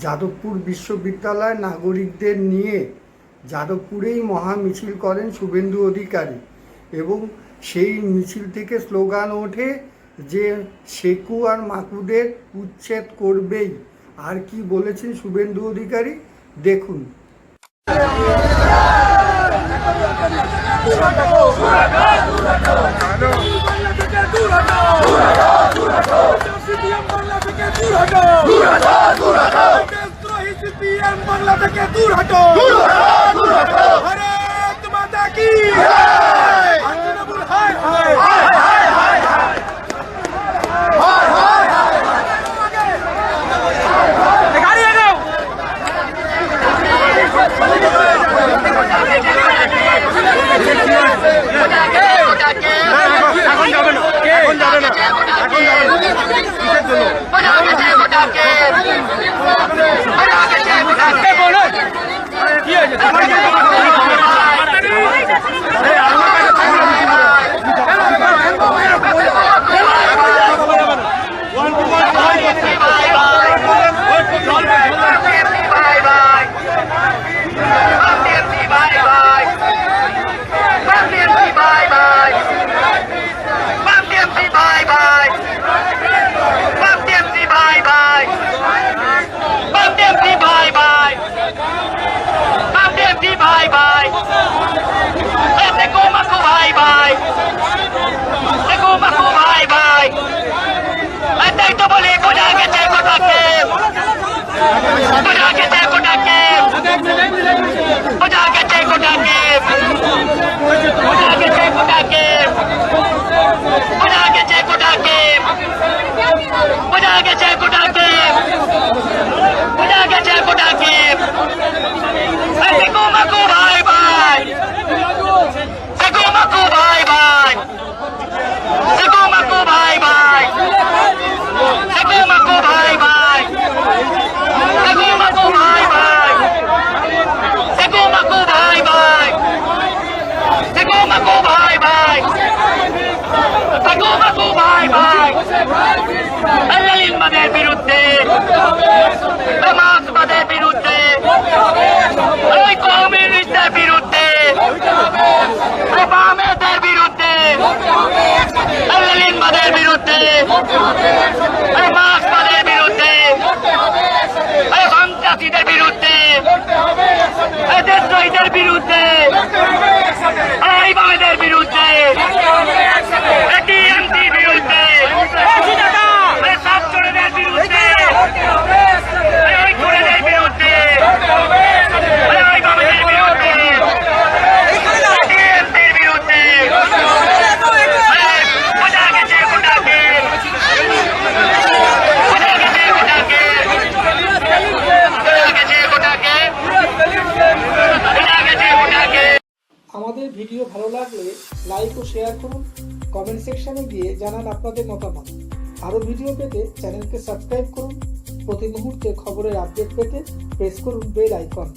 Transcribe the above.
যাদবপুর বিশ্ববিদ্যালয় নাগরিকদের নিয়ে যাদবপুরেই মহা মিছিল করেন শুভেন্দু অধিকারী এবং সেই মিছিল থেকে স্লোগান ওঠে যে শেকু আর মাকুদের উচ্ছেদ করবেই। আর কি বলেছেন শুভেন্দু অধিকারী দেখুন। বাংলা থেকে দূর হটো, ভারত মাতা কি তৃণমূল হায় হায় গাড়ি এগো। এখন যাবে না, এখন যাবে না, এখন যাবে না, কিসের জন্য কি হয়েছে? বিরুদ্ধে সমাজবাদের বিরুদ্ধে ওই কমিউনিস্টদের বিরুদ্ধে বামেদের বিরুদ্ধে লেনিনবাদের বিরুদ্ধে মার্ক্সবাদের বিরুদ্ধে সন্ত্রাসীদের বিরুদ্ধে দেশদ্রোহীদের বিরুদ্ধে এই বামেদের বিরুদ্ধে টিএমসির বিরুদ্ধে আমাদের ভিডিও ভালো লাগলে লাইক ও শেয়ার করুন, কমেন্ট সেকশনে গিয়ে জানান আপনাদের মতামত। আরও ভিডিও পেতে চ্যানেলকে সাবস্ক্রাইব করুন। প্রতি মুহূর্তে খবরের আপডেট পেতে প্রেস করুন বেল আইকন।